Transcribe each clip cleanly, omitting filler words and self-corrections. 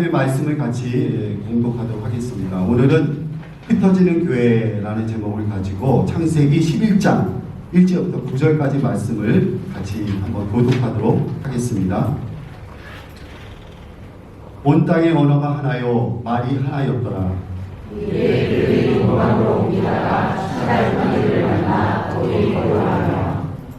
하나님의 말씀을 같이 공독하도록 하겠습니다. 오늘은 흩어지는 교회라는 제목을 가지고 창세기 11장 1절부터 9절까지 말씀을 같이 한번 교독하도록 하겠습니다. 온 땅의 언어가 하나요 말이 하나였더라.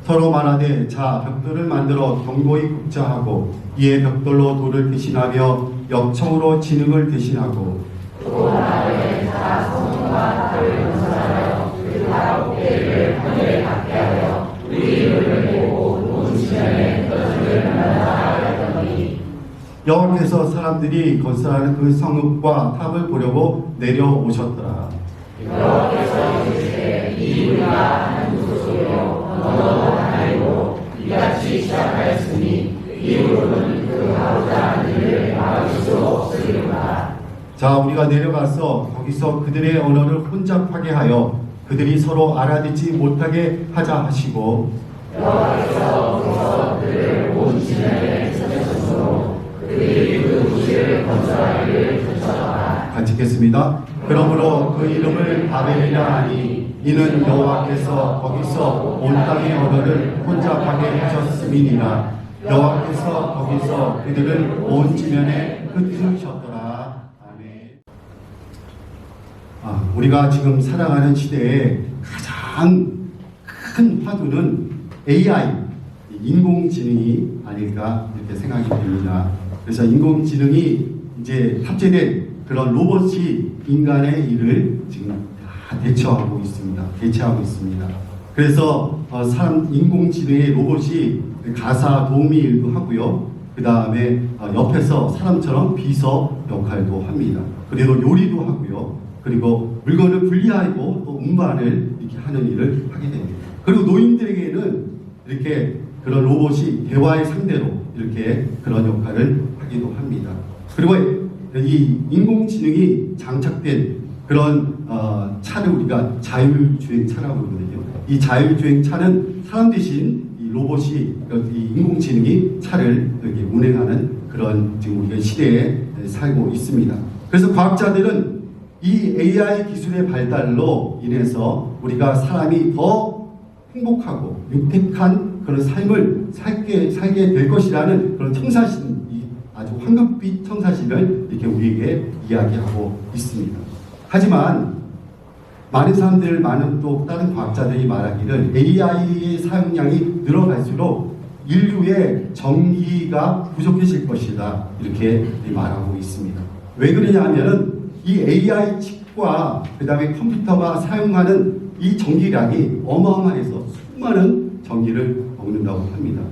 서로 말하되 자 벽돌을 만들어 견고히 굽자 하고 이에 벽돌로 돌을 대신하며 역청으로 진흙을 대신하고 또 말하되 자 성과 달을 건설하여 그 9개를 하늘에 닿게 하여 우리 이름을 보고 온 지면에 흩어짐을 만나자 하였더니 여호와께서 사람들이 건설하는 그 성읍과 탑을 보려고 내려오셨더라. 여호와께서 이르시되 이 우리가 하는 소리요 언어도 하나이고 이같이 시작하였으니 이후로는 그 하고자 하는 일을 막을 수 없으리로다. 자 우리가 내려가서 거기서 그들의 언어를 혼잡하게 하여 그들이 서로 알아듣지 못하게 하자 하시고 여호와께서 거기서 그들을 온 지면에 흩으셨으므로 그들이 그 도시를 건설하기를 쫓아가라. 같이 읽겠습니다. 그러므로 그 이름을 바벨이라 하니 이는 여호와께서 거기서 온 땅의 언어를 혼잡하게 하셨음이니라. 여호와께서 거기서 그들을 온 지면에 흩으셨더라. 아멘. 우리가 지금 살아가는 시대에 가장 큰 화두는 AI, 인공지능이 아닐까 이렇게 생각이 됩니다. 그래서 인공지능이 이제 탑재된 그런 로봇이 인간의 일을 지금 다 대체하고 있습니다. 그래서 인공지능의 로봇이 가사 도우미 일도 하고요. 그 다음에 옆에서 사람처럼 비서 역할도 합니다. 그리고 요리도 하고요. 그리고 물건을 분리하고 또 운반을 이렇게 하는 일을 하게 됩니다. 그리고 노인들에게는 이렇게 그런 로봇이 대화의 상대로 이렇게 그런 역할을 하기도 합니다. 그리고 이 인공지능이 장착된 그런 차를 우리가 자율주행차라고 그러거든요. 이 자율주행차는 사람 대신 이 로봇이 이 인공지능이 차를 이렇게 운행하는 그런 지금 우리가 시대에 살고 있습니다. 그래서 과학자들은 이 AI 기술의 발달로 인해서 우리가 사람이 더 행복하고 윤택한 그런 삶을 살게 될 것이라는 그런 청사신, 아주 황금빛 청사신을 이렇게 우리에게 이야기하고 있습니다. 하지만 많은 또 다른 과학자들이 말하기를 AI의 사용량이 늘어갈수록 인류의 정의가 부족해질 것이다 이렇게 말하고 있습니다. 왜 그러냐 하면은 이 AI 칩과 그 다음에 컴퓨터가 사용하는 이 전기량이 어마어마해서 수많은 전기를 먹는다고 합니다.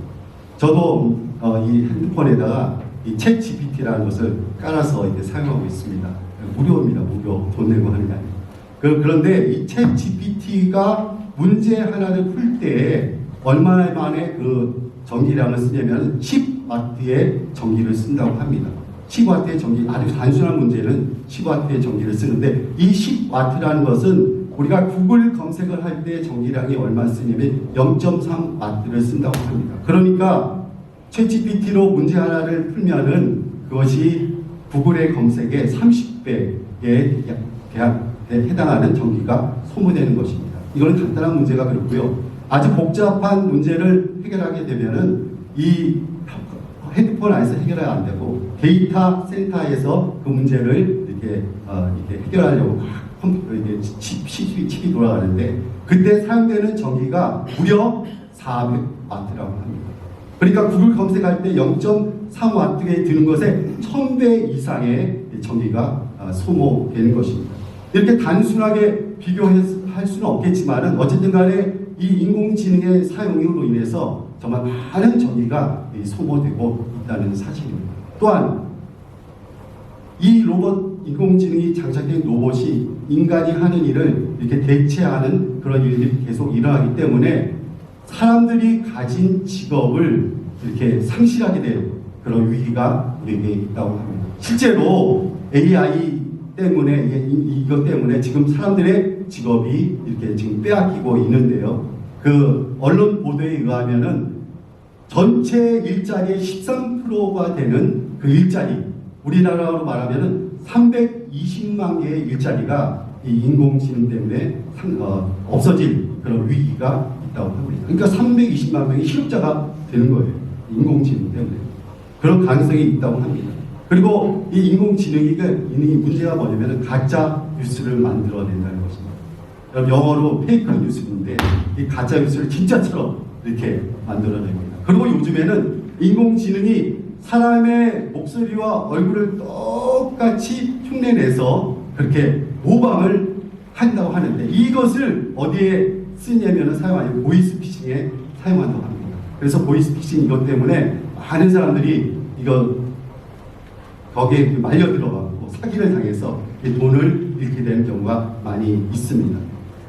저도 이 핸드폰에다가 이 챗 GPT라는 것을 깔아서 이제 사용하고 있습니다. 무료입니다. 무료. 돈 내고 하는 게 아니에요. 그런데 이 챗 GPT가 문제 하나를 풀 때 얼마나 만에 그 전기량을 쓰냐면 10W의 전기를 쓴다고 합니다. 10W의 전기, 아주 단순한 문제는 10W의 전기를 쓰는데 이 10W라는 것은 우리가 구글 검색을 할 때 전기량이 얼마 쓰냐면 0.3W를 쓴다고 합니다. 그러니까 챗GPT로 문제 하나를 풀면은 그것이 구글의 검색에 30배에 해당하는 전기가 소모되는 것입니다. 이거는 간단한 문제가 그렇고요. 아주 복잡한 문제를 해결하게 되면은 이 핸드폰 안에서 해결이 안 되고 데이터 센터에서 그 문제를 이렇게 해결하려고 이게 칩이 돌아가는데 그때 사용되는 전기가 무려 400W라고 합니다. 그러니까 구글 검색할 때 0.3W에 드는 것에 1000배 이상의 전기가 소모되는 것입니다. 이렇게 단순하게 비교할 수는 없겠지만 어쨌든 간에 이 인공지능의 사용으로 인해서 정말 많은 전기가 소모되고 있다는 사실입니다. 또한 이 인공지능이 장착된 로봇이 인간이 하는 일을 이렇게 대체하는 그런 일들이 계속 일어나기 때문에 사람들이 가진 직업을 이렇게 상실하게 될 그런 위기가 우리에게 있다고 합니다. 실제로 AI 때문에 이것 때문에 지금 사람들의 직업이 이렇게 지금 빼앗기고 있는데요. 그 언론 보도에 의하면은 전체 일자리의 13%가 되는 그 일자리 우리나라로 말하면은 320만 개의 일자리가 이 인공지능 때문에 없어질 그런 위기가 있다고 합니다. 그러니까 320만 명의 실업자가 되는 거예요. 인공지능 때문에. 그런 가능성이 있다고 합니다. 그리고 이 인공지능이 문제가 뭐냐면 가짜 뉴스를 만들어낸다는 것입니다. 영어로 페이크 뉴스인데 이 가짜 뉴스를 진짜처럼 이렇게 만들어냅니다. 그리고 요즘에는 인공지능이 사람의 목소리와 얼굴을 똑같이 흉내내서 그렇게 모방을 한다고 하는데 이것을 어디에 쓰냐면 사용하는 보이스피싱에 사용한다고 합니다. 그래서 보이스피싱 이것 때문에 많은 사람들이 거기에 말려 들어가고 사기를 당해서 돈을 잃게 되는 경우가 많이 있습니다.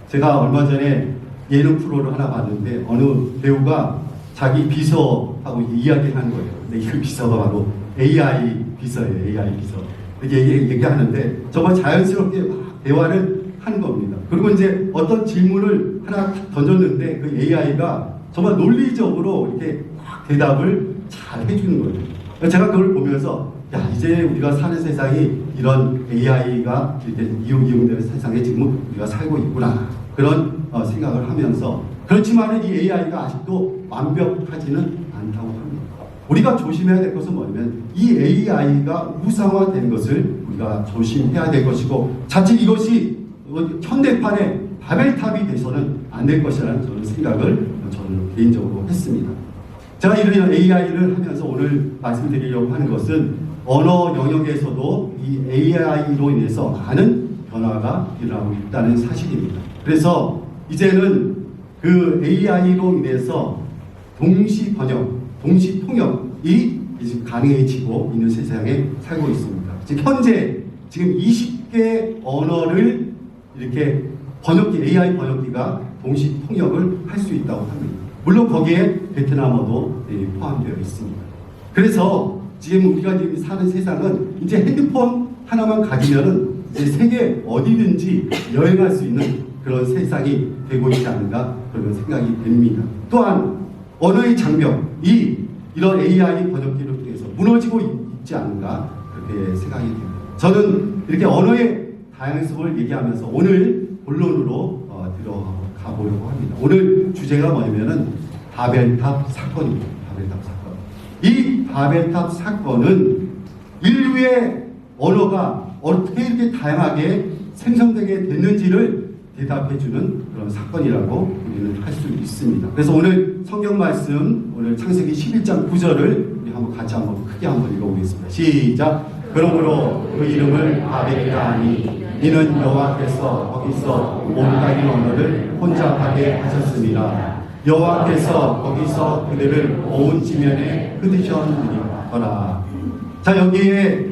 제가 얼마 전에 예능 프로를 하나 봤는데 어느 배우가 자기 비서하고 이야기하는 거예요. 근데 이 비서가 바로 AI 비서예요. AI 비서. 이렇게 얘기하는데 정말 자연스럽게 막 대화를 하는 겁니다. 그리고 이제 어떤 질문을 하나 던졌는데 그 AI가 정말 논리적으로 이렇게 막 대답을 잘 해주는 거예요. 제가 그걸 보면서 야, 이제 우리가 사는 세상이 이런 AI가 이렇게 이용되는 세상에 지금 우리가 살고 있구나. 그런 생각을 하면서 그렇지만 이 AI가 아직도 완벽하지는 않다고 합니다. 우리가 조심해야 될 것은 뭐냐면 이 AI가 우상화된 것을 우리가 조심해야 될 것이고 자칫 이것이 현대판의 바벨탑이 돼서는 안 될 것이라는 저는 생각을 저는 개인적으로 했습니다. 제가 이런 AI를 하면서 오늘 말씀드리려고 하는 것은 언어 영역에서도 이 AI로 인해서 많은 변화가 일어나고 있다는 사실입니다. 그래서 이제는 그 AI로 인해서 동시 번역, 동시 통역이 가능해지고 있는 세상에 살고 있습니다. 즉 현재 지금 20개 언어를 이렇게 AI 번역기가 동시 통역을 할 수 있다고 합니다. 물론 거기에 베트남어도 포함되어 있습니다. 그래서 지금 우리가 지금 사는 세상은 이제 핸드폰 하나만 가지면은 이제 세계 어디든지 여행할 수 있는 그런 세상이 되고 있지 않은가 그런 생각이 됩니다. 또한 언어의 장벽이 이런 AI 번역기를 통해서 무너지고 있지 않은가 그렇게 생각이 됩니다. 저는 이렇게 언어의 다양성을 얘기하면서 오늘 본론으로 들어가 보려고 합니다. 오늘 주제가 뭐냐면은 바벨탑 사건입니다. 바벨탑 사건. 이 바벨탑 사건은 인류의 언어가 어떻게 이렇게 다양하게 생성되게 됐는지를 대답해주는 그런 사건이라고 우리는 할 수 있습니다. 그래서 오늘 성경 말씀, 오늘 창세기 11장 9절을 우리 한번 같이 한번 크게 한번 읽어보겠습니다. 시작. 그러므로 그 이름을 바벨이라 하니 이는 여호와께서 거기서 온갖 언어를 혼잡하게 하셨습니다. 여호와께서 거기서 그들을 온 지면에 흩으셨느니라. 자, 여기에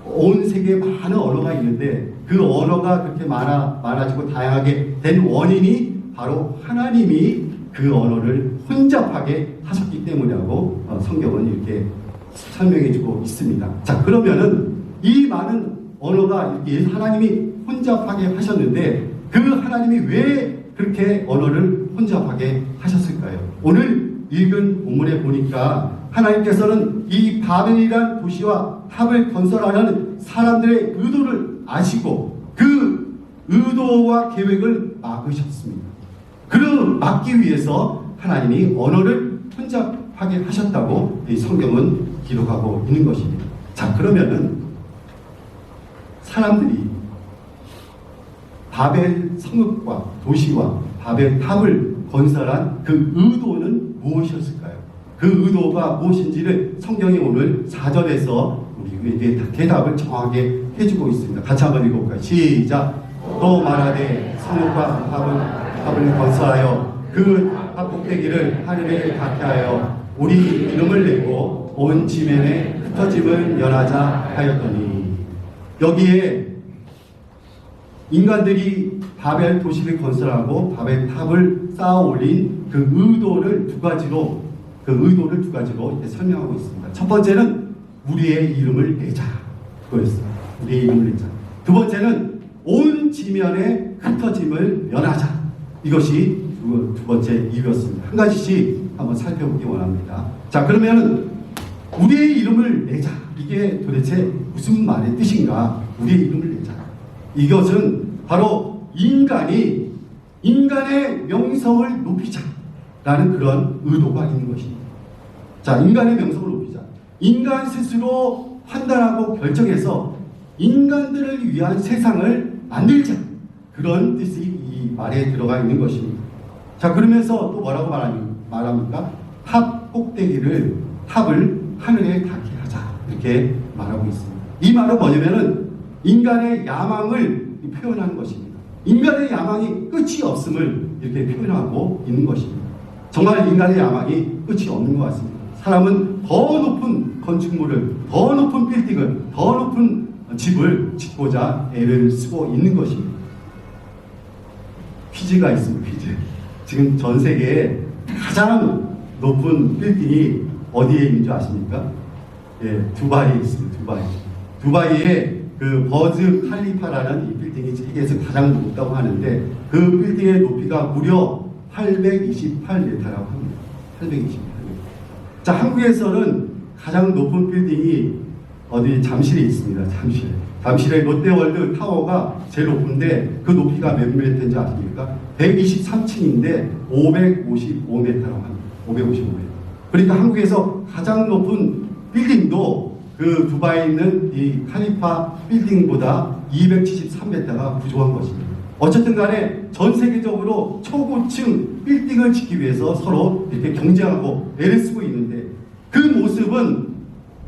온 세계에 많은 언어가 있는데 그 언어가 그렇게 많아지고 다양하게 된 원인이 바로 하나님이 그 언어를 혼잡하게 하셨기 때문이라고 성경은 이렇게 설명해주고 있습니다. 자, 그러면은 이 많은 언어가 이렇게 하나님이 혼잡하게 하셨는데 그 하나님이 왜 그렇게 언어를 혼잡하게 하셨을까요? 오늘 읽은 본문에 보니까 하나님께서는 이 바벨이란 도시와 탑을 건설하려는 사람들의 의도를 아시고 그 의도와 계획을 막으셨습니다. 그를 막기 위해서 하나님이 언어를 혼잡하게 하셨다고 이 성경은 기록하고 있는 것입니다. 자, 그러면은 사람들이 바벨 성읍과 도시와 바벨 탑을 건설한 그 의도는 무엇이었을까요? 그 의도가 무엇인지를 성경이 오늘 4절에서 우리에게 대답을 정확하게 해주고 있습니다. 같이 한번 읽어볼까요? 시작. 또 말하되 성읍과 탑을 건설하여 그 탑꼭대기를 하늘에 닿게 하여 우리 이름을 내고 온 지면에 흩어짐을 면하자 하였더니 여기에 인간들이 바벨 도시를 건설하고 바벨 탑을 쌓아 올린 그 의도를 두 가지로 이렇게 설명하고 있습니다. 첫 번째는 우리의 이름을 내자. 그거였어요. 우리의 이름을 내자. 두 번째는 온 지면에 흩어짐을 면하자. 이것이 두 번째 이유였습니다. 한 가지씩 한번 살펴보기 원합니다. 자, 그러면 우리의 이름을 내자. 이게 도대체 무슨 말의 뜻인가? 우리의 이름을 내자. 이것은 바로 인간의 명성을 높이자라는 그런 의도가 있는 것입니다. 자, 인간의 명성을 높이자. 인간 스스로 판단하고 결정해서 인간들을 위한 세상을 만들자. 그런 뜻이 이 말에 들어가 있는 것입니다. 자, 그러면서 또 뭐라고 말합니까? 탑을 하늘에 닿게 하자. 이렇게 말하고 있습니다. 이 말은 뭐냐면은 인간의 야망을 표현하는 것입니다. 인간의 야망이 끝이 없음을 이렇게 표현하고 있는 것입니다. 정말 인간의 야망이 끝이 없는 것 같습니다. 사람은 더 높은 건축물을, 더 높은 빌딩을, 더 높은 집을 짓고자 애를 쓰고 있는 것입니다. 퀴즈가 있습니다. 퀴즈. 지금 전 세계에 가장 높은 빌딩이 어디에 있는 줄 아십니까? 예, 두바이에 있습니다. 두바이에 그 버즈 칼리파라는 이 빌딩이 세계에서 가장 높다고 하는데 그 빌딩의 높이가 무려 828m라고 합니다. 828m. 자, 한국에서는 가장 높은 빌딩이 어디 잠실에 있습니다. 잠실의 롯데월드 타워가 제일 높은데 그 높이가 몇 미터인지 아십니까? 123층인데 555m라고 합니다. 555m. 그러니까 한국에서 가장 높은 빌딩도 그 두바이에 있는 이 칼리파 빌딩보다 273m가 부족한 것입니다. 어쨌든 간에 전 세계적으로 초고층 빌딩을 짓기 위해서 서로 이렇게 경쟁하고 애를 쓰고 있는데 그 모습은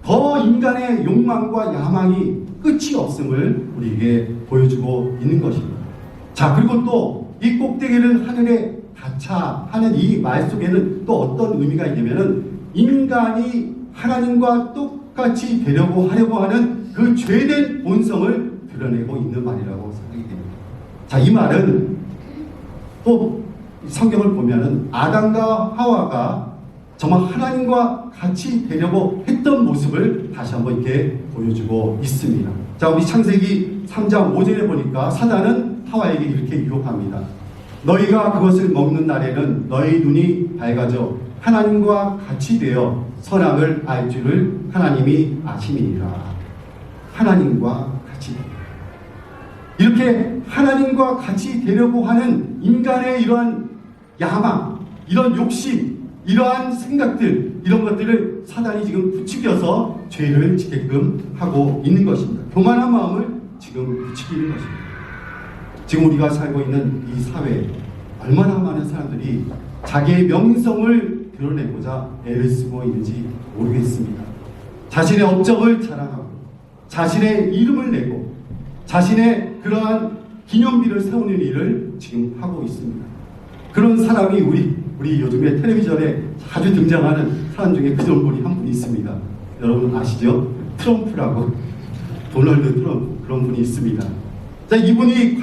더 인간의 욕망과 야망이 끝이 없음을 우리에게 보여주고 있는 것입니다. 자, 그리고 또 이 꼭대기를 하늘에 닿자 하는 이 말 속에는 또 어떤 의미가 있냐면은 인간이 하나님과 똑같이 되려고 하려고 하는 그 죄된 본성을 드러내고 있는 말이라고 생각이 됩니다. 자, 이 말은 또 성경을 보면은 아담과 하와가 정말 하나님과 같이 되려고 했던 모습을 다시 한번 이렇게 보여주고 있습니다. 자, 우리 창세기 3장 5절에 보니까 사단은 하와에게 이렇게 유혹합니다. 너희가 그것을 먹는 날에는 너희 눈이 밝아져 하나님과 같이 되어 선악을 알 줄을 하나님이 아심이니라. 하나님과 같이 이렇게 하나님과 같이 되려고 하는 인간의 이러한 야망, 이런 욕심, 이러한 생각들, 이런 것들을 사단이 지금 부추겨서 죄를 짓게끔 하고 있는 것입니다. 교만한 마음을 지금 부추기는 것입니다. 지금 우리가 살고 있는 이 사회에 얼마나 많은 사람들이 자기의 명성을 드러내고자 애를 쓰고 있는지 모르겠습니다. 자신의 업적을 자랑하고 자신의 이름을 내고 자신의 그러한 기념비를 세우는 일을 지금 하고 있습니다. 그런 사람이 우리 요즘에 텔레비전에 자주 등장하는 사람 중에 그런 분이 한 분 있습니다. 여러분 아시죠? 트럼프라고, 도널드 트럼프, 그런 분이 있습니다. 자, 이분이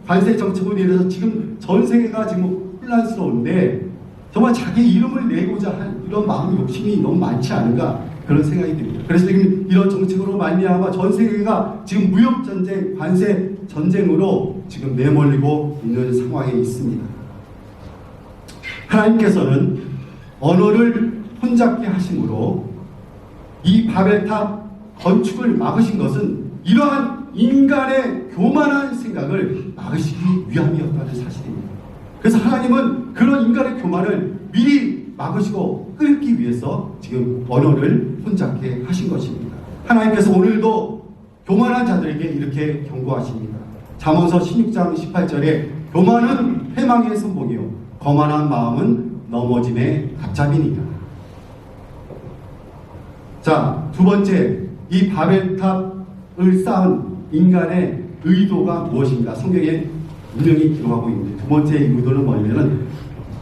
관세 정책으로 인해서 지금 전 세계가 지금 혼란스러운데 정말 자기 이름을 내고자 한 이런 마음 욕심이 너무 많지 않은가 그런 생각이 듭니다. 그래서 지금 이런 정책으로 말미암아 전 세계가 지금 무역 전쟁, 관세 전쟁으로 지금 내몰리고 있는 상황에 있습니다. 하나님께서는 언어를 혼잡게 하심으로 이 바벨탑 건축을 막으신 것은 이러한 인간의 교만한 생각을 막으시기 위함이었다는 사실입니다. 그래서 하나님은 그런 인간의 교만을 미리 막으시고 끊기 위해서 지금 언어를 혼잡게 하신 것입니다. 하나님께서 오늘도 교만한 자들에게 이렇게 경고하십니다. 잠언서 16장 18절에 교만은 패망의 선봉이요 거만한 마음은 넘어짐의 갑잡이니라. 자, 두 번째, 이 바벨탑을 쌓은 인간의 의도가 무엇인가 성경에 분명히 기록하고 있는데 두 번째 의도는 뭐냐면은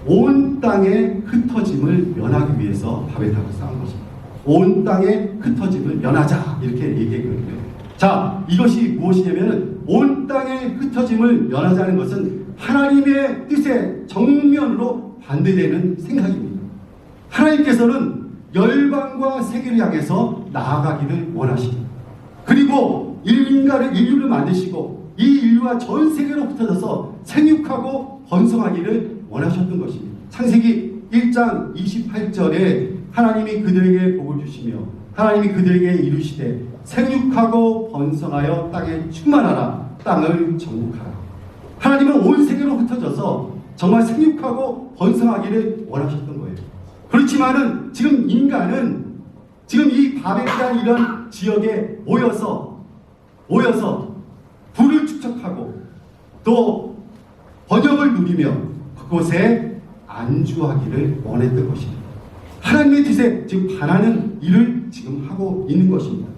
온 땅의 흩어짐을 면하기 위해서 바벨탑을 쌓은 것입니다. 온 땅의 흩어짐을 면하자 이렇게 얘기했거든요. 자, 이것이 무엇이냐면은 온 땅의 흩어짐을 면하자는 것은 하나님의 뜻에 정면으로 반대되는 생각입니다. 하나님께서는 열방과 세계를 향해서 나아가기를 원하십니다. 그리고 인류를 만드시고 이 인류가 전 세계로 흩어져서 생육하고 번성하기를 원하셨던 것입니다. 창세기 1장 28절에 하나님이 그들에게 복을 주시며 하나님이 그들에게 이르시되 생육하고 번성하여 땅에 충만하라. 땅을 정복하라. 하나님은 온 세계로 흩어져서 정말 생육하고 번성하기를 원하셨던 거예요. 그렇지만은 지금 인간은 지금 이 바벨이라는 이런 지역에 모여서 부를 축적하고 또 번영을 누리며 그곳에 안주하기를 원했던 것입니다. 하나님의 뜻에 지금 반하는 일을 지금 하고 있는 것입니다.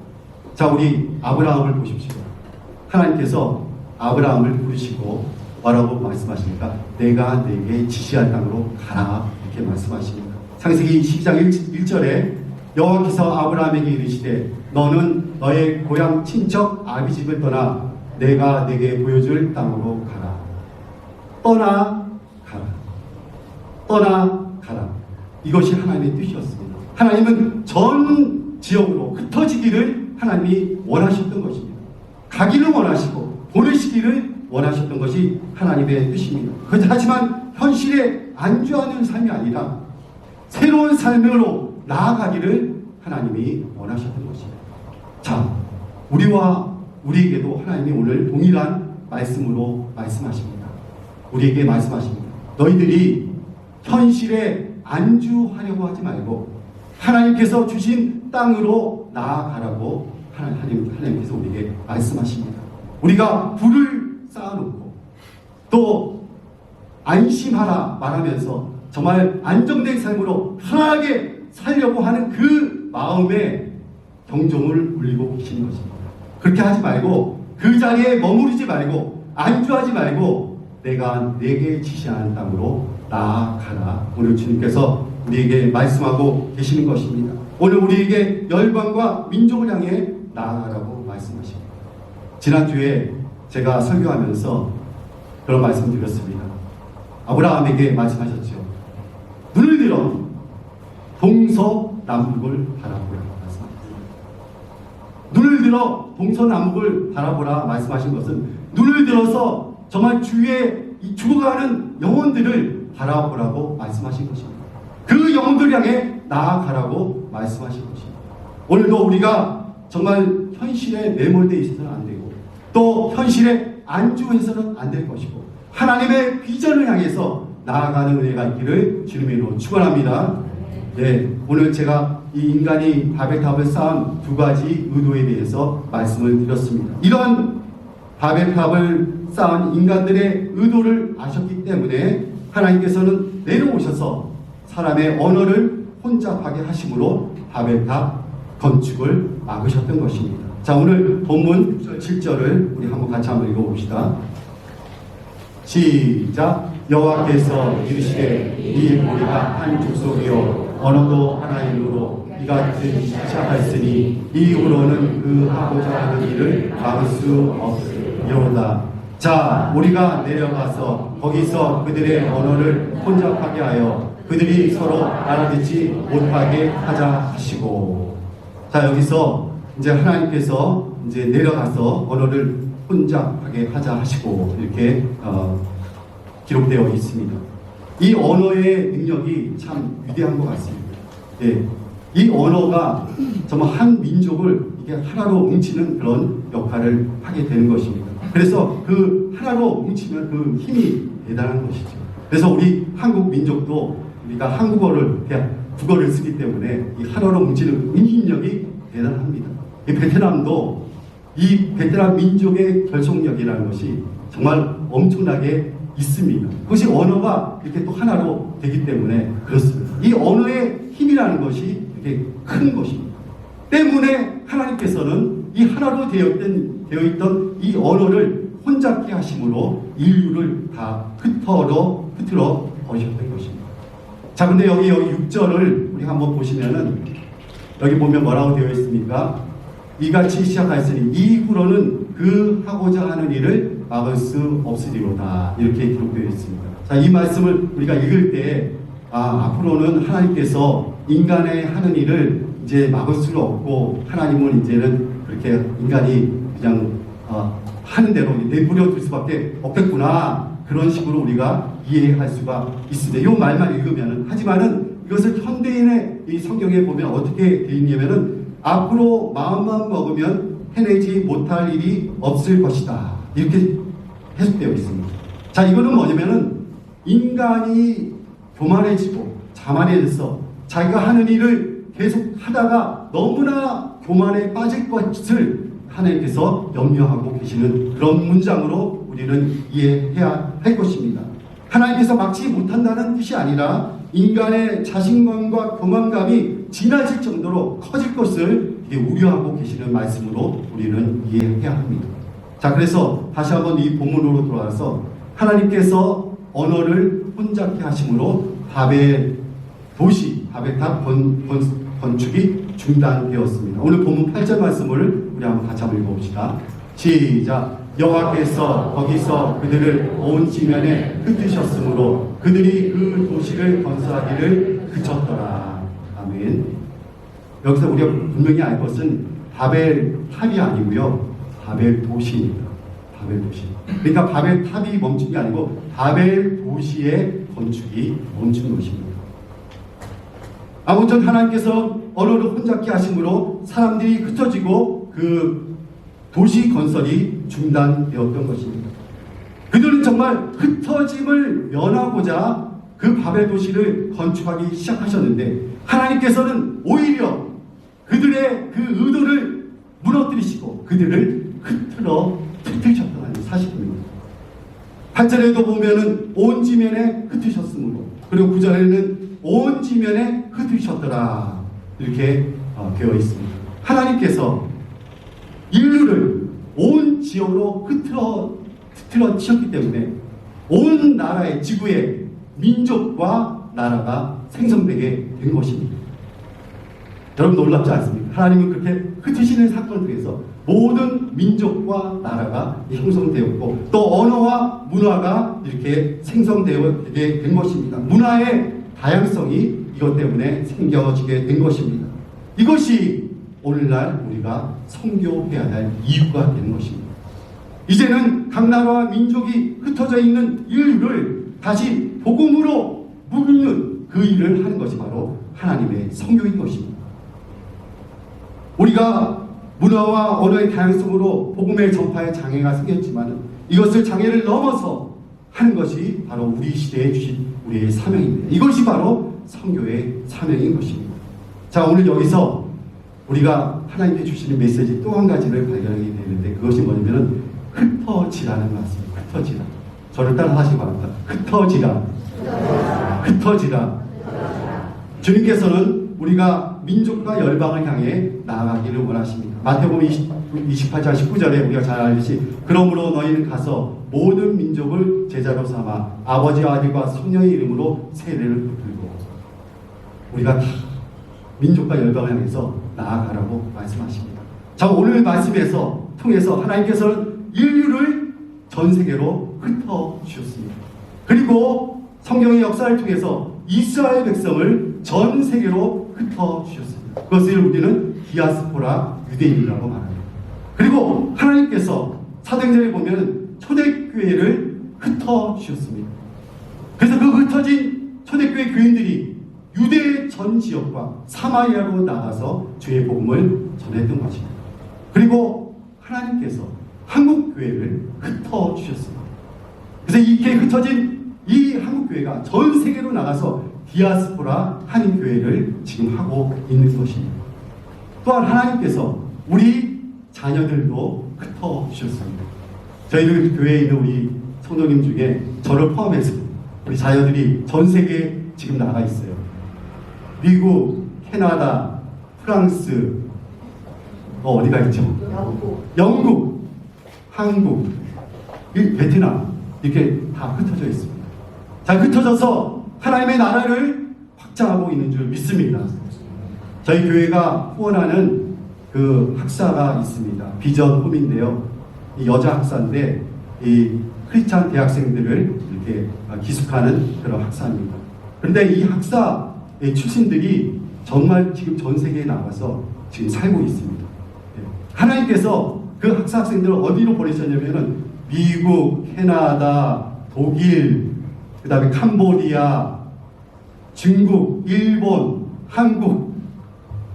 자, 우리 아브라함을 보십시오. 하나님께서 아브라함을 부르시고 뭐라고 말씀하십니까? 내가 네게 지시할 땅으로 가라 이렇게 말씀하십니다. 창세기 12장 1절에 여호와께서 아브라함에게 이르시되 너는 너의 고향 친척 아비 집을 떠나 내가 네게 보여줄 땅으로 가라. 떠나 가라. 이것이 하나님의 뜻이었습니다. 하나님은 전 지역으로 흩어지기를 하나님이 원하셨던 것입니다. 가기를 원하시고 보내시기를 원하셨던 것이 하나님의 뜻입니다. 하지만 현실에 안주하는 삶이 아니라 새로운 삶으로 나아가기를 하나님이 원하셨던 것입니다. 자, 우리에게도 하나님이 오늘 동일한 말씀으로 말씀하십니다. 우리에게 말씀하십니다. 너희들이 현실에 안주하려고 하지 말고 하나님께서 주신 땅으로 나아가라고 하나님께서 우리에게 말씀하십니다. 우리가 불을 쌓아놓고 또 안심하라 말하면서 정말 안정된 삶으로 편하게 살려고 하는 그 마음에 경종을 울리고 계시는 것입니다. 그렇게 하지 말고 그 자리에 머무르지 말고 안주하지 말고 내가 네게 지시하는 땅으로 나아가라. 오늘 주님께서 우리에게 말씀하고 계시는 것입니다. 오늘 우리에게 열방과 민족을 향해 나아가라고 말씀하십니다. 지난주에 제가 설교하면서 그런 말씀 드렸습니다. 아브라함에게 말씀하셨죠. 눈을 들어 동서남북을 바라보라 말씀하셨습니다. 눈을 들어 동서남북을 바라보라 말씀하신 것은 눈을 들어서 정말 주위에 죽어가는 영혼들을 바라보라고 말씀하신 것입니다. 그 영혼들 향해 나아가라고 말씀하신 것입니다. 오늘도 우리가 정말 현실에 매몰되어 있어서는 안 되고 또 현실에 안주해서는 안 될 것이고 하나님의 비전을 향해서 나아가는 은혜가 있기를 주님의 이름으로 축원합니다. 네, 오늘 제가 이 인간이 바벨탑을 쌓은 두 가지 의도에 대해서 말씀을 드렸습니다. 이런 바벨탑을 쌓은 인간들의 의도를 아셨기 때문에 하나님께서는 내려오셔서 사람의 언어를 혼잡하게 하심으로 바벨탑 건축을 막으셨던 것입니다. 자, 오늘 본문 6절 7절을 우리 한번 같이 한번 읽어봅시다. 시작. 여호와께서 이르시되 이 우리가 한 족속이요 언어도 하나이므로 이 같은 시작하였으니 이후로는 그 하고자 하는 일을 막을 수 없으리로다. 자, 우리가 내려가서 거기서 그들의 언어를 혼잡하게 하여 그들이 서로 알아듣지 못하게 하자 하시고. 자, 여기서 이제 하나님께서 이제 내려가서 언어를 혼잡하게 하자 하시고 이렇게 기록되어 있습니다. 이 언어의 능력이 참 위대한 것 같습니다. 네, 이 언어가 정말 한 민족을 이게 하나로 뭉치는 그런 역할을 하게 되는 것입니다. 그래서 그 하나로 뭉치면 그 힘이 대단한 것이죠. 그래서 우리 한국 민족도 우리가 한국어를 국어를 쓰기 때문에 이 하나로 뭉치는 응집력이 대단합니다. 이 베트남도 이 베트남 민족의 결속력이라는 것이 정말 엄청나게 있습니다. 그것이 언어가 이렇게 또 하나로 되기 때문에 그렇습니다. 이 언어의 힘이라는 것이 이렇게 큰 것입니다. 때문에 하나님께서는 이 하나로 되어 있던 이 언어를 혼잡게 하심으로 인류를 다 흩어러 버리셨던 것입니다. 자, 근데 여기 6절을 우리 한번 보시면은 여기 보면 뭐라고 되어 있습니까? 이같이 시작하였으니 이후로는 그 하고자 하는 일을 막을 수 없으리로다. 이렇게 기록되어 있습니다. 자, 이 말씀을 우리가 읽을 때 앞으로는 하나님께서 인간의 하는 일을 이제 막을 수는 없고 하나님은 이제는 그렇게 인간이 그냥 하는 대로 내버려 둘 수밖에 없겠구나. 그런 식으로 우리가 이해할 수가 있습니다. 이 말만 읽으면은. 하지만은 이것을 현대인의 이 성경에 보면 어떻게 되어 있냐면은 앞으로 마음만 먹으면 해내지 못할 일이 없을 것이다. 이렇게 해석되어 있습니다. 자, 이거는 뭐냐면은 인간이 교만해지고 자만해져서 자기가 하는 일을 계속 하다가 너무나 교만에 빠질 것을 하나님께서 염려하고 계시는 그런 문장으로 우리는 이해해야 할 것입니다. 하나님께서 막지 못한다는 뜻이 아니라 인간의 자신감과 교만감이 지나칠 정도로 커질 것을 우려하고 계시는 말씀으로 우리는 이해해야 합니다. 자, 그래서 다시 한번 이 본문으로 돌아와서 하나님께서 언어를 혼잡케 하심으로 바벨 도시, 바벨탑 건축이 중단되었습니다. 오늘 본문 8절 말씀을 우리 한번 같이 한번 읽어봅시다. 시작. 여호와께서 거기서 그들을 온 지면에 흩으셨으므로 그들이 그 도시를 건설하기를 그쳤더라. 아멘. 여기서 우리가 분명히 알 것은 바벨탑이 아니고요, 바벨 도시입니다. 바벨 도시. 그러니까 바벨탑이 멈춘 게 아니고 바벨 도시의 건축이 멈춘 것입니다. 아무튼 하나님께서 언어를 혼잡케 하심으로 사람들이 흩어지고 그 도시 건설이 중단되었던 것입니다. 그들은 정말 흩어짐을 면하고자 그 바벨 도시를 건축하기 시작하셨는데 하나님께서는 오히려 그들의 그 의도를 무너뜨리시고 그들을 흩으셨다는 사실입니다. 8절에도 보면은 온 지면에 흩으셨으므로, 그리고 9절에는 온 지면에 흩으셨더라 이렇게 되어 있습니다. 하나님께서 인류를 온 지역으로 흩트러치셨기 때문에 온 나라의 지구의 민족과 나라가 생성되게 된 것입니다. 여러분 놀랍지 않습니까? 하나님은 그렇게 흩으시는 사건을 통해서 모든 민족과 나라가 형성되었고 또 언어와 문화가 이렇게 생성되게 된 것입니다. 문화의 다양성이 이것 때문에 생겨지게 된 것입니다. 이것이 오늘날 우리가 선교해야 할 이유가 되는 것입니다. 이제는 각 나라와 민족이 흩어져 있는 인류를 다시 복음으로 묶는 그 일을 하는 것이 바로 하나님의 선교인 것입니다. 우리가 문화와 언어의 다양성으로 복음의 전파에 장애가 생겼지만 이것을 장애를 넘어서 하는 것이 바로 우리 시대에 주신 우리의 사명입니다. 이것이 바로 선교의 사명인 것입니다. 자, 오늘 여기서 우리가 하나님께 주시는 메시지 또 한 가지를 발견하게 되는데 그것이 뭐냐면 흩어지라는 말씀입니다. 흩어지라. 저를 따라 하시기 바랍니다. 흩어지라. 흩어지라. 주님께서는 우리가 민족과 열방을 향해 나아가기를 원하십니다. 마태복음 28장 19절에 우리가 잘 알듯이 그러므로 너희는 가서 모든 민족을 제자로 삼아 아버지와 아들과 성령의 이름으로 세례를 베풀고, 우리가 다 민족과 열방을 향해서 나아가라고 말씀하십니다. 자, 오늘 말씀에서 통해서 하나님께서는 인류를 전 세계로 흩어주셨습니다. 그리고 성경의 역사를 통해서 이스라엘 백성을 전 세계로 흩어주셨습니다. 그것을 우리는 디아스포라 유대인이라고 말합니다. 그리고 하나님께서 사도행전에 보면 초대교회를 흩어주셨습니다. 그래서 그 흩어진 초대교회 교인들이 유대 전 지역과 사마리아로 나가서 주의 복음을 전했던 것입니다. 그리고 하나님께서 한국 교회를 흩어주셨습니다. 그래서 이렇게 흩어진 이 한국 교회가 전 세계로 나가서 디아스포라 한인 교회를 지금 하고 있는 것입니다. 또한 하나님께서 우리 자녀들도 흩어주셨습니다. 저희들 교회에 있는 우리 성도님 중에 저를 포함해서 우리 자녀들이 전 세계에 지금 나가 있어요. 미국, 캐나다, 프랑스, 어디가 있죠? 영국, 한국, 베트남 이렇게 다 흩어져 있습니다. 자, 흩어져서 하나님의 나라를 확장하고 있는 줄 믿습니다. 저희 교회가 후원하는 그 학사가 있습니다. 비전 홈인데요. 이 여자 학사인데 이 크리스찬 대학생들을 이렇게 기숙하는 그런 학사입니다. 그런데 이 학사의 출신들이 정말 지금 전 세계에 나가서 지금 살고 있습니다. 하나님께서 그 학사 학생들을 어디로 보내셨냐면은 미국, 캐나다, 독일, 그 다음에 캄보디아, 중국, 일본, 한국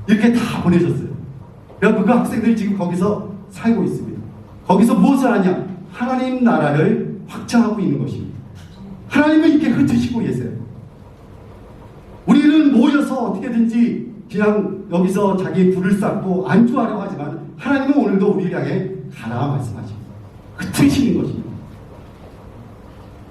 이렇게 다 보내셨어요. 그래서 그 학생들이 지금 거기서 살고 있습니다. 거기서 무엇을 하냐? 하나님 나라를 확장하고 있는 것입니다. 하나님은 이렇게 흩으시고 계세요. 우리는 모여서 어떻게든지 그냥 여기서 자기 불을 쌓고 안주하려고 하지만 하나님은 오늘도 우리를 향해 가라 말씀하십니다. 흩으시는 것입니다.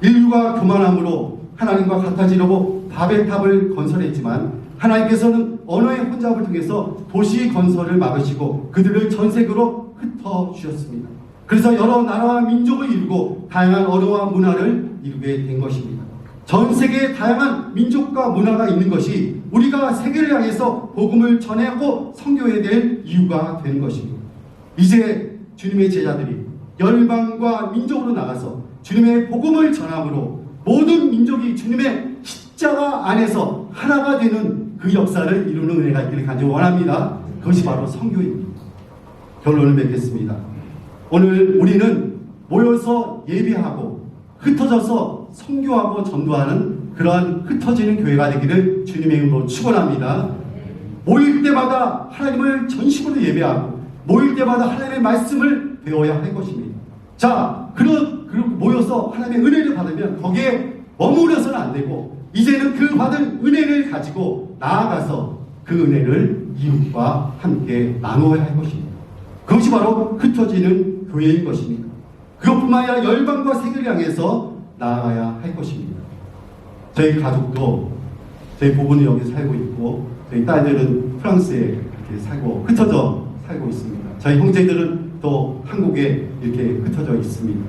인류가 교만함으로 하나님과 같아지려고 바벨탑을 건설했지만 하나님께서는 언어의 혼잡을 통해서 도시 건설을 막으시고 그들을 전 세계로 흩어주셨습니다. 그래서 여러 나라와 민족을 이루고 다양한 언어와 문화를 이루게 된 것입니다. 전 세계에 다양한 민족과 문화가 있는 것이 우리가 세계를 향해서 복음을 전하고 선교해야 될 이유가 되는 것입니다. 이제 주님의 제자들이 열방과 민족으로 나가서 주님의 복음을 전함으로 모든 민족이 주님의 십자가 안에서 하나가 되는 그 역사를 이루는 은혜가 있기를 간절히 원합니다. 그것이 바로 선교입니다. 결론을 맺겠습니다. 오늘 우리는 모여서 예배하고 흩어져서 선교하고 전도하는 그러한 흩어지는 교회가 되기를 주님의 이름으로 축원합니다. 모일 때마다 하나님을 전심으로 예배하고 모일 때마다 하나님의 말씀을 배워야 할 것입니다. 자, 그리고 모여서 하나님의 은혜를 받으면 거기에 머무려서는 안 되고 이제는 그 받은 은혜를 가지고 나아가서 그 은혜를 이웃과 함께 나누어야 할 것입니다. 그것이 바로 흩어지는 교회인 것입니다. 그것뿐만 아니라 열방과 세계를 향해서 나아가야 할 것입니다. 저희 가족도 저희 부부는 여기 살고 있고 저희 딸들은 프랑스에 이렇게 살고 흩어져 살고 있습니다. 저희 형제들은 또 한국에 이렇게 흩어져 있습니다.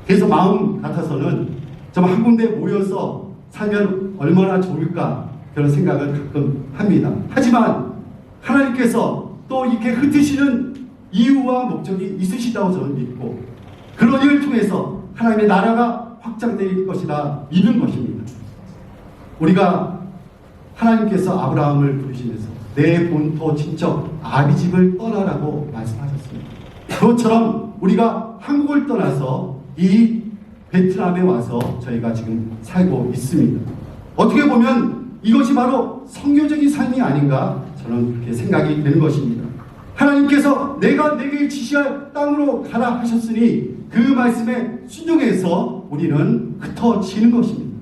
그래서 마음 같아서는 좀 한 군데 모여서 살면 얼마나 좋을까 그런 생각을 가끔 합니다. 하지만 하나님께서 또 이렇게 흩으시는 이유와 목적이 있으시다고 저는 믿고 그런 일을 통해서 하나님의 나라가 확장될 것이라 믿는 것입니다. 우리가 하나님께서 아브라함을 부르시면서 내 본토 친척 아비집을 떠나라고 말씀하셨습니다. 그것처럼 우리가 한국을 떠나서 이 베트남에 와서 저희가 지금 살고 있습니다. 어떻게 보면 이것이 바로 선교적인 삶이 아닌가 저는 그렇게 생각이 되는 것입니다. 하나님께서 내가 내게 지시할 땅으로 가라 하셨으니 그 말씀에 순종해서 우리는 흩어지는 것입니다.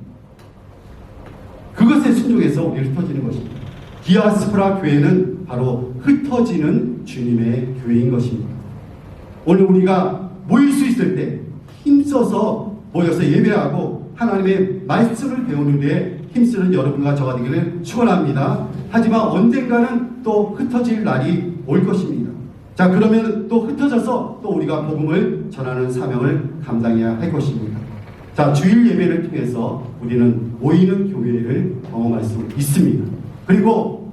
그것에 순종해서 우리는 흩어지는 것입니다. 디아스포라 교회는 바로 흩어지는 주님의 교회인 것입니다. 오늘 우리가 모일 수 있을 때 힘써서 모여서 예배하고 하나님의 말씀을 배우는 데 힘쓰는 여러분과 저가 되기를 축원합니다. 하지만 언젠가는 또 흩어질 날이 올 것입니다. 자, 그러면 또 흩어져서 또 우리가 복음을 전하는 사명을 감당해야 할 것입니다. 자, 주일 예배를 통해서 우리는 모이는 교회를 경험할 수 있습니다. 그리고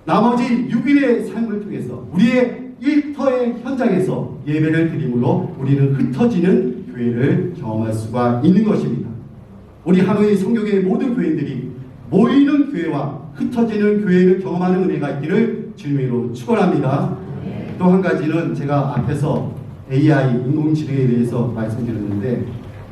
나머지 6일의 삶을 통해서 우리의 일터의 현장에서 예배를 드림으로 우리는 흩어지는 교회를 경험할 수가 있는 것입니다. 우리 하노이 성교계의 모든 교인들이 모이는 교회와 흩어지는 교회를 경험하는 은혜가 있기를 주님으로 축원합니다. 또 한 가지는 제가 앞에서 AI 인공지능에 대해서 말씀드렸는데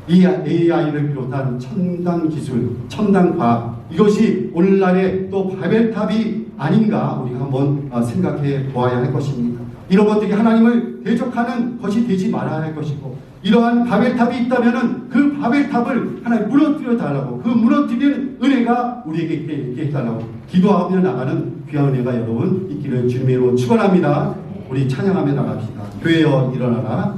이 AI를 비롯한 첨단 기술, 첨단 과학 이것이 오늘날의 또 바벨탑이 아닌가 우리가 한번 생각해 보아야 할 것입니다. 이런 것들이 하나님을 대적하는 것이 되지 말아야 할 것이고 이러한 바벨탑이 있다면 그 바벨탑을 하나님 무너뜨려 달라고 그 무너뜨리는 은혜가 우리에게 있게 해달라고 기도하며 나가는 귀한 은혜가 여러분 있기를 주님으로 축원합니다. 우리 찬양하며 나갑시다. 교회여 일어나라.